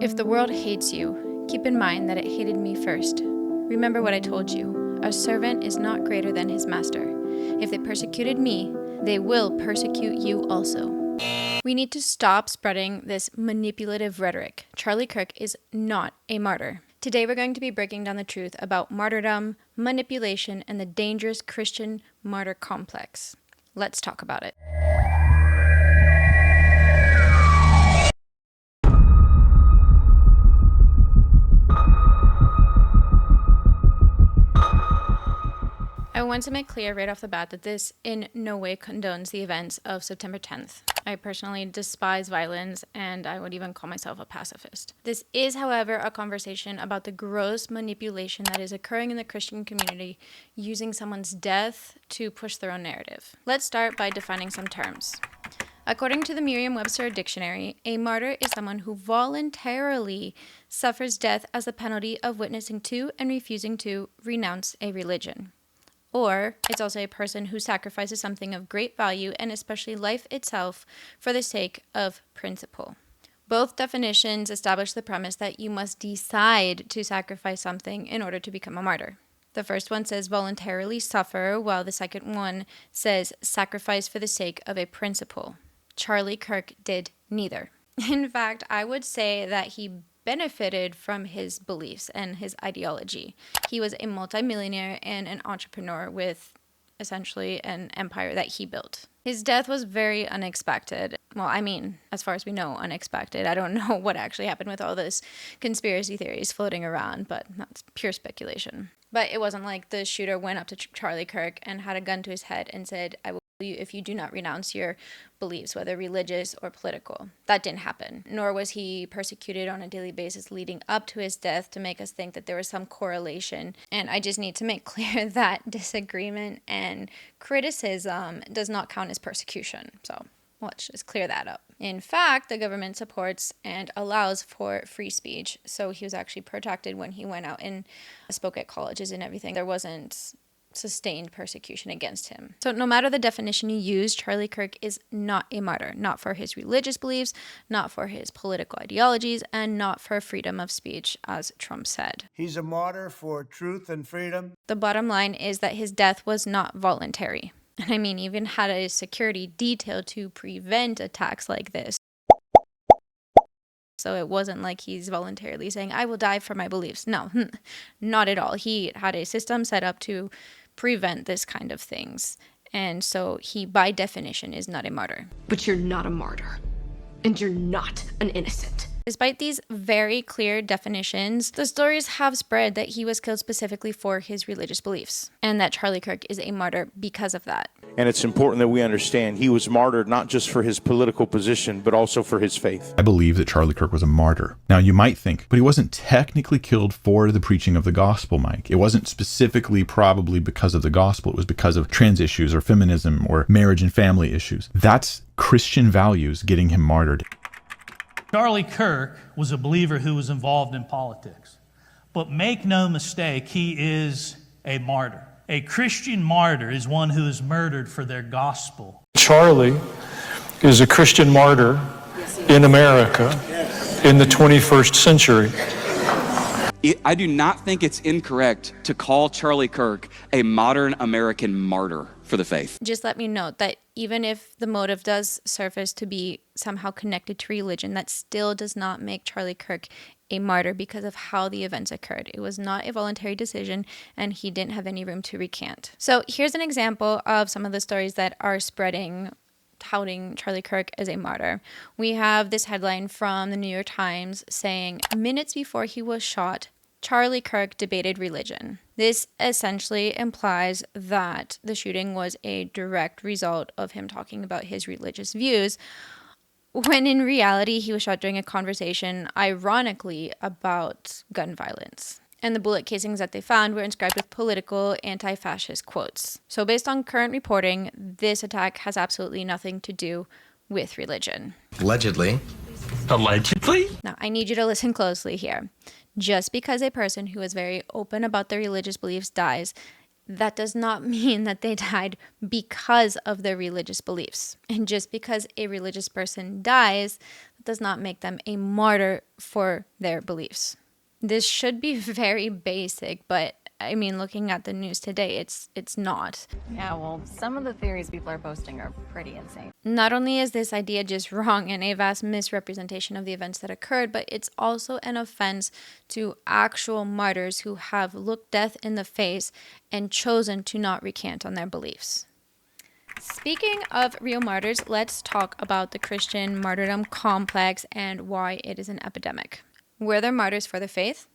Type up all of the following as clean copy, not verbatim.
If the world hates you, keep in mind that it hated me first. Remember what I told you. A servant is not greater than his master. If they persecuted me, they will persecute you also. We need to stop spreading this manipulative rhetoric. Charlie Kirk is not a martyr. Today we're going to be breaking down the truth about martyrdom, manipulation, and the dangerous Christian martyr complex. Let's talk about it. I want to make clear right off the bat that this in no way condones the events of September 10th. I personally despise violence, and I would even call myself a pacifist. This is, however, a conversation about the gross manipulation that is occurring in the Christian community using someone's death to push their own narrative. Let's start by defining some terms. According to the Merriam-Webster dictionary, a martyr is someone who voluntarily suffers death as the penalty of witnessing to and refusing to renounce a religion. Or it's also a person who sacrifices something of great value and especially life itself for the sake of principle. Both definitions establish the premise that you must decide to sacrifice something in order to become a martyr. The first one says voluntarily suffer, while the second one says sacrifice for the sake of a principle. Charlie Kirk did neither. In fact, I would say that he benefited from his beliefs and his ideology. He was a multimillionaire and an entrepreneur with essentially an empire that he built. His death was very unexpected. Well, I mean, as far as we know, unexpected. I don't know what actually happened with all those conspiracy theories floating around, but that's pure speculation. But it wasn't like the shooter went up to Charlie Kirk and had a gun to his head and said, "I will kill you if you do not renounce your beliefs, whether religious or political." That didn't happen. Nor was he persecuted on a daily basis leading up to his death to make us think that there was some correlation. And I just need to make clear that disagreement and criticism does not count as persecution. So let's just clear that up. In fact, the government supports and allows for free speech. So he was actually protected when he went out and spoke at colleges and everything. There wasn't sustained persecution against him. So no matter the definition you use, Charlie Kirk is not a martyr, not for his religious beliefs, not for his political ideologies, and not for freedom of speech, as Trump said. He's a martyr for truth and freedom. The bottom line is that his death was not voluntary. And I mean, even had a security detail to prevent attacks like this. So it wasn't like he's voluntarily saying, "I will die for my beliefs." No, not at all. He had a system set up to prevent this kind of things. And so he, by definition, is not a martyr. But you're not a martyr. And you're not an innocent. Despite these very clear definitions, the stories have spread that he was killed specifically for his religious beliefs, and that Charlie Kirk is a martyr because of that. And it's important that we understand he was martyred not just for his political position, but also for his faith. I believe that Charlie Kirk was a martyr. Now, you might think, but he wasn't technically killed for the preaching of the gospel, Mike. It wasn't specifically probably because of the gospel. It was because of trans issues or feminism or marriage and family issues. That's Christian values getting him martyred. Charlie Kirk was a believer who was involved in politics. But make no mistake, he is a martyr. A Christian martyr is one who is murdered for their gospel. Charlie is a Christian martyr in America in the 21st century. I do not think it's incorrect to call Charlie Kirk a modern American martyr for the faith. Just let me note that even if the motive does surface to be somehow connected to religion, that still does not make Charlie Kirk a martyr because of how the events occurred. It was not a voluntary decision, and he didn't have any room to recant. So here's an example of some of the stories that are spreading, touting Charlie Kirk as a martyr. We have this headline from the New York Times saying, "Minutes before he was shot, Charlie Kirk debated religion." This essentially implies that the shooting was a direct result of him talking about his religious views, when in reality he was shot during a conversation, ironically, about gun violence. And the bullet casings that they found were inscribed with political anti-fascist quotes. So based on current reporting, this attack has absolutely nothing to do with religion. Allegedly. Allegedly? Now, I need you to listen closely here. Just because a person who is very open about their religious beliefs dies that does not mean that they died because of their religious beliefs. And just because a religious person dies, that does not make them a martyr for their beliefs. This should be very basic, but I mean, looking at the news today, it's not. Yeah, well, some of the theories people are posting are pretty insane. Not only is this idea just wrong and a vast misrepresentation of the events that occurred, but it's also an offense to actual martyrs who have looked death in the face and chosen to not recant on their beliefs. Speaking of real martyrs, let's talk about the Christian martyrdom complex and why it is an epidemic. Were there martyrs for their faith?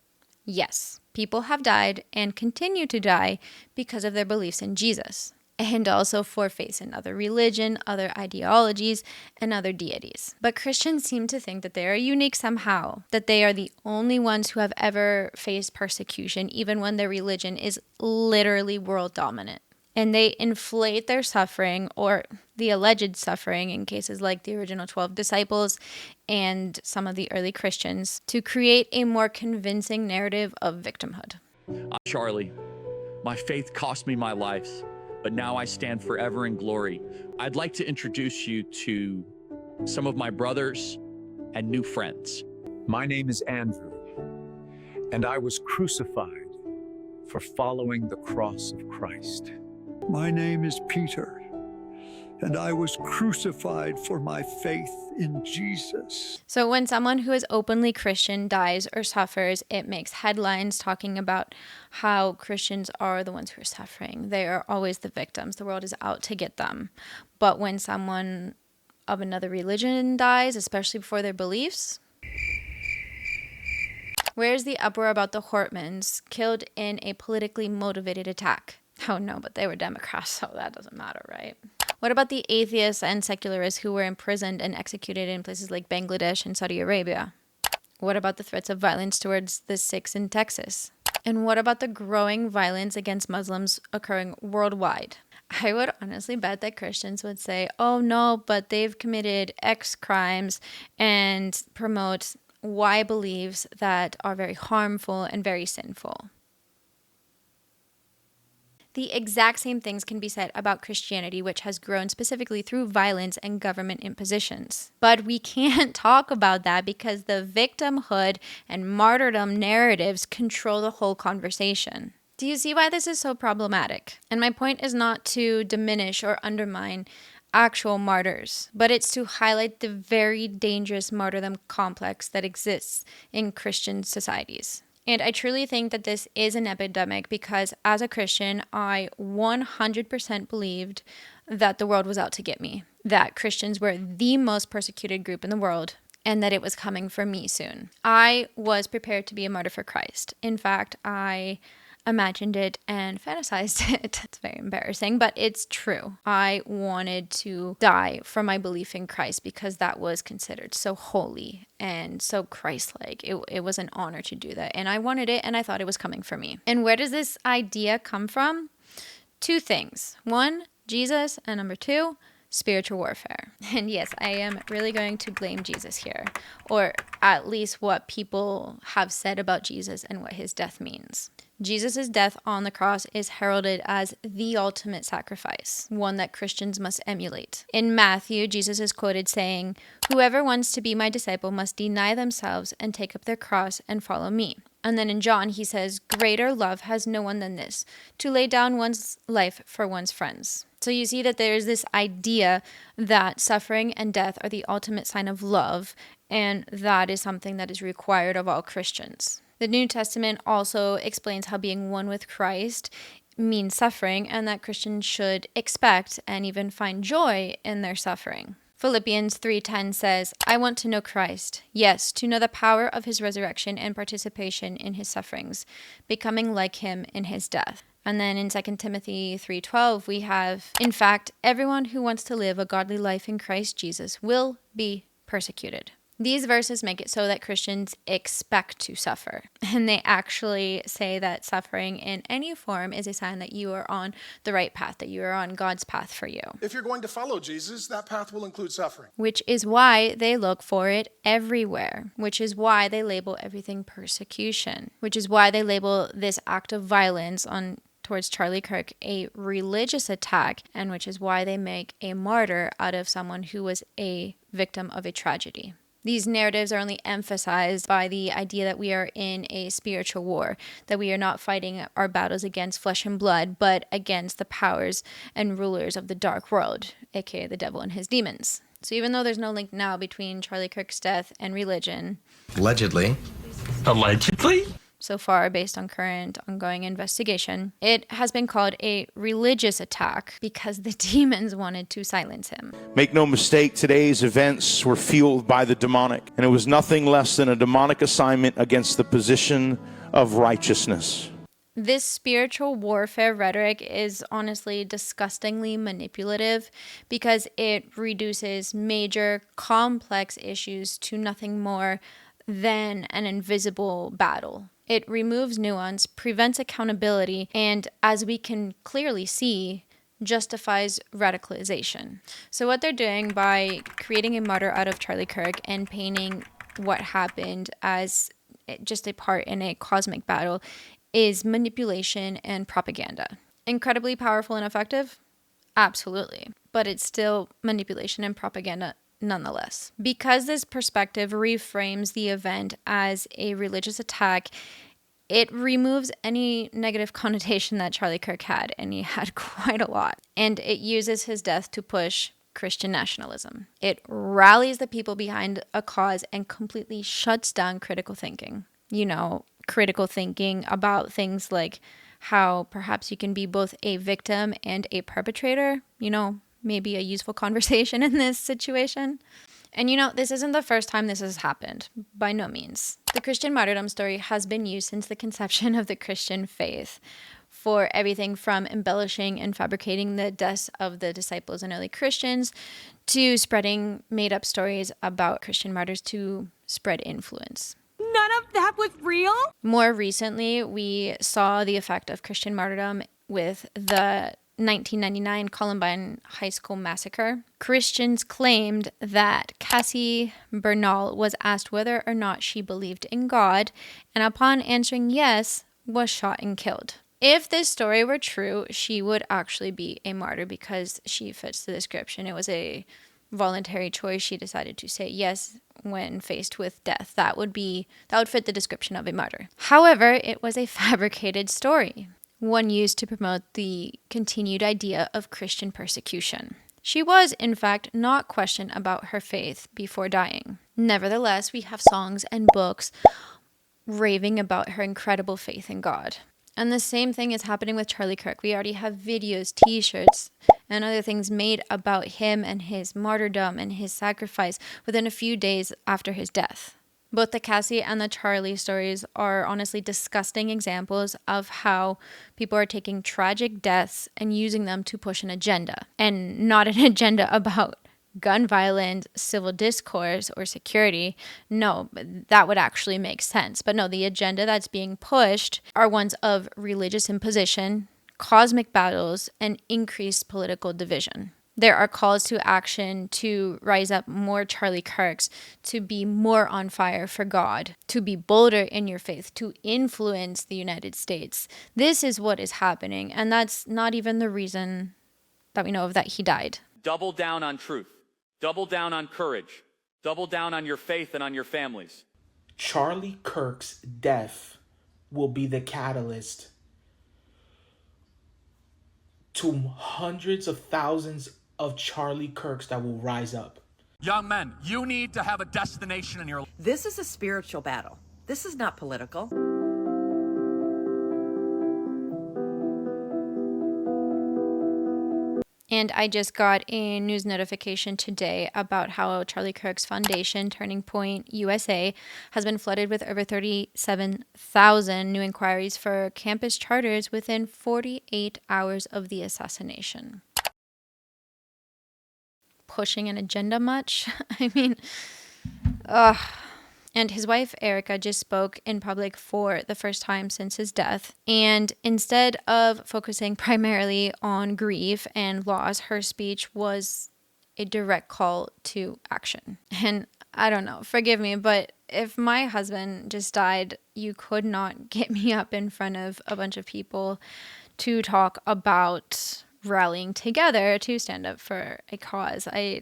Yes, people have died and continue to die because of their beliefs in Jesus, and also for faith in other religion, other ideologies, and other deities. But Christians seem to think that they are unique somehow, that they are the only ones who have ever faced persecution, even when their religion is literally world dominant. And they inflate their suffering, or the alleged suffering, in cases like the original 12 disciples and some of the early Christians, to create a more convincing narrative of victimhood. I'm Charlie. My faith cost me my life, but now I stand forever in glory. I'd like to introduce you to some of my brothers and new friends. My name is Andrew, and I was crucified for following the cross of Christ. My name is Peter, and I was crucified for my faith in Jesus. So when someone who is openly Christian dies or suffers, it makes headlines talking about how Christians are the ones who are suffering. They are always the victims. The world is out to get them. But when someone of another religion dies, especially for their beliefs, where's the uproar about the Hortmans killed in a politically motivated attack? Oh no, but they were Democrats, so that doesn't matter, right? What about the atheists and secularists who were imprisoned and executed in places like Bangladesh and Saudi Arabia? What about the threats of violence towards the Sikhs in Texas? And what about the growing violence against Muslims occurring worldwide? I would honestly bet that Christians would say, oh no, but they've committed X crimes, and promote Y beliefs that are very harmful and very sinful. The exact same things can be said about Christianity, which has grown specifically through violence and government impositions. But we can't talk about that because the victimhood and martyrdom narratives control the whole conversation. Do you see why this is so problematic? And my point is not to diminish or undermine actual martyrs, but it's to highlight the very dangerous martyrdom complex that exists in Christian societies. And I truly think that this is an epidemic because as a Christian, I 100% believed that the world was out to get me, that Christians were the most persecuted group in the world, and that it was coming for me soon. I was prepared to be a martyr for Christ. In fact, I imagined it and fantasized it. It's very embarrassing, but it's true. I wanted to die for my belief in Christ because that was considered so holy and so Christ-like. It was an honor to do that. And I wanted it, and I thought it was coming for me. And where does this idea come from? Two things. One, Jesus, and number two, spiritual warfare. And yes, I am really going to blame Jesus here, or at least what people have said about Jesus and what his death means. Jesus' death on the cross is heralded as the ultimate sacrifice, one that Christians must emulate. In Matthew, Jesus is quoted saying, "Whoever wants to be my disciple must deny themselves and take up their cross and follow me." And then in John, he says, "Greater love has no one than this, to lay down one's life for one's friends." So you see that there's this idea that suffering and death are the ultimate sign of love, and that is something that is required of all Christians. The New Testament also explains how being one with Christ means suffering, and that Christians should expect and even find joy in their suffering. Philippians 3:10 says, "I want to know Christ, yes, to know the power of his resurrection and participation in his sufferings, becoming like him in his death." And then in 2 Timothy 3:12, we have, "In fact, everyone who wants to live a godly life in Christ Jesus will be persecuted." These verses make it so that Christians expect to suffer. And they actually say that suffering in any form is a sign that you are on the right path, that you are on God's path for you. If you're going to follow Jesus, that path will include suffering. Which is why they look for it everywhere. Which is why they label everything persecution. Which is why they label this act of violence on towards Charlie Kirk a religious attack, and which is why they make a martyr out of someone who was a victim of a tragedy. These narratives are only emphasized by the idea that we are in a spiritual war, that we are not fighting our battles against flesh and blood, but against the powers and rulers of the dark world, aka the devil and his demons. So even though there's no link now between Charlie Kirk's death and religion, Allegedly, so far based on current ongoing investigation, it has been called a religious attack because the demons wanted to silence him. Make no mistake, today's events were fueled by the demonic, and it was nothing less than a demonic assignment against the position of righteousness. This spiritual warfare rhetoric is honestly disgustingly manipulative because it reduces major, complex issues to nothing more than an invisible battle. It removes nuance, prevents accountability, and as we can clearly see, justifies radicalization. So what they're doing by creating a martyr out of Charlie Kirk and painting what happened as just a part in a cosmic battle is manipulation and propaganda. Incredibly powerful and effective? Absolutely. But it's still manipulation and propaganda nonetheless. Because this perspective reframes the event as a religious attack, it removes any negative connotation that Charlie Kirk had, and he had quite a lot. And it uses his death to push Christian nationalism. It rallies the people behind a cause and completely shuts down critical thinking. Critical thinking about things like how perhaps you can be both a victim and a perpetrator, maybe a useful conversation in this situation. And this isn't the first time this has happened, by no means. The Christian martyrdom story has been used since the conception of the Christian faith for everything from embellishing and fabricating the deaths of the disciples and early Christians to spreading made-up stories about Christian martyrs to spread influence. None of that was real? More recently, we saw the effect of Christian martyrdom with the 1999 Columbine High School massacre. Christians claimed that Cassie Bernal was asked whether or not she believed in God, and upon answering yes, was shot and killed. If this story were true, she would actually be a martyr because she fits the description. It was a voluntary choice. She decided to say yes when faced with death. That would fit the description of a martyr. However, it was a fabricated story, one used to promote the continued idea of Christian persecution. She was, in fact, not questioned about her faith before dying. Nevertheless, we have songs and books raving about her incredible faith in God. And the same thing is happening with Charlie Kirk. We already have videos, t-shirts, and other things made about him and his martyrdom and his sacrifice within a few days after his death. Both the Cassie and the Charlie stories are honestly disgusting examples of how people are taking tragic deaths and using them to push an agenda. And not an agenda about gun violence, civil discourse, or security. No, that would actually make sense. But no, the agenda that's being pushed are ones of religious imposition, cosmic battles, and increased political division. There are calls to action to rise up more Charlie Kirks, to be more on fire for God, to be bolder in your faith, to influence the United States. This is what is happening, and that's not even the reason that we know of that he died. Double down on truth. Double down on courage. Double down on your faith and on your families. Charlie Kirk's death will be the catalyst to hundreds of thousands of Charlie Kirks that will rise up. Young men, you need to have a destination in your life. This is a spiritual battle. This is not political. And I just got a news notification today about how Charlie Kirk's foundation, Turning Point USA, has been flooded with over 37,000 new inquiries for campus charters within 48 hours of the assassination. Pushing an agenda much? I mean, ugh. And his wife, Erica, just spoke in public for the first time since his death. And instead of focusing primarily on grief and loss, her speech was a direct call to action. And I don't know, forgive me, but if my husband just died, you could not get me up in front of a bunch of people to talk about rallying together to stand up for a cause. I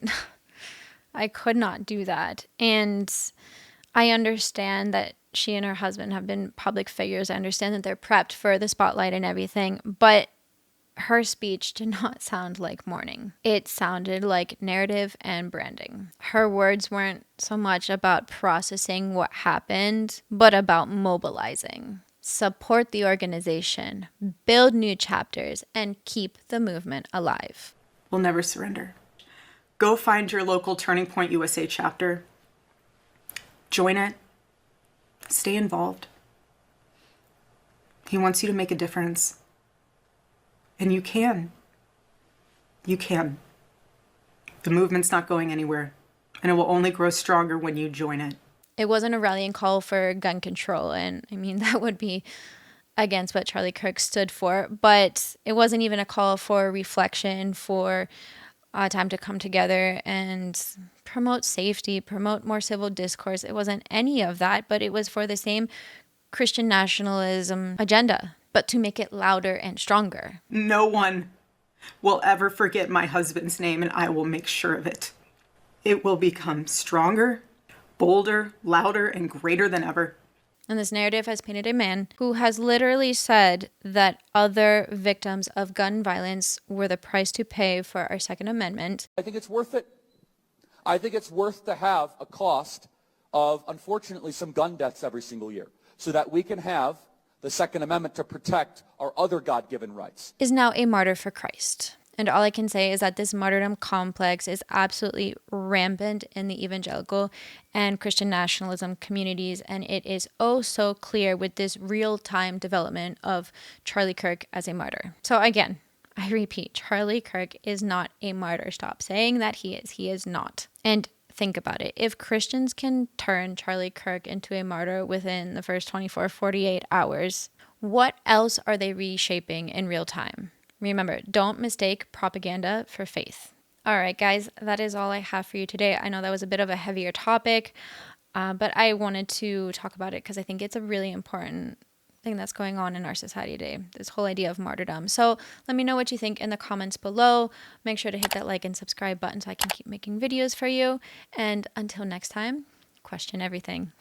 could not do that. And I understand that she and her husband have been public figures. I understand that they're prepped for the spotlight and everything, but her speech did not sound like mourning. It sounded like narrative and branding. Her words weren't so much about processing what happened, but about mobilizing. Support the organization, build new chapters, and keep the movement alive. We'll never surrender. Go find your local Turning Point USA chapter. Join it. Stay involved. He wants you to make a difference. And you can. You can. The movement's not going anywhere, and it will only grow stronger when you join it. It wasn't a rallying call for gun control, and I mean, that would be against what Charlie Kirk stood for, but it wasn't even a call for reflection, for time to come together and promote safety, promote more civil discourse. It wasn't any of that, but it was for the same Christian nationalism agenda, but to make it louder and stronger. No one will ever forget my husband's name, and I will make sure of it. It will become stronger, bolder, louder, and greater than ever. And this narrative has painted a man who has literally said that other victims of gun violence were the price to pay for our Second Amendment. I think it's worth it. I think it's worth to have a cost of, unfortunately, some gun deaths every single year so that we can have the Second Amendment to protect our other God-given rights. Is now a martyr for Christ. And all I can say is that this martyrdom complex is absolutely rampant in the evangelical and Christian nationalism communities. And it is oh so clear with this real-time development of Charlie Kirk as a martyr. So again, I repeat, Charlie Kirk is not a martyr. Stop saying that he is. He is not. And think about it. If Christians can turn Charlie Kirk into a martyr within the first 24, 48 hours, what else are they reshaping in real time? Remember, don't mistake propaganda for faith. All right, guys, that is all I have for you today. I know that was a bit of a heavier topic, but I wanted to talk about it because I think it's a really important thing that's going on in our society today, this whole idea of martyrdom. So let me know what you think in the comments below. Make sure to hit that like and subscribe button so I can keep making videos for you. And until next time, question everything.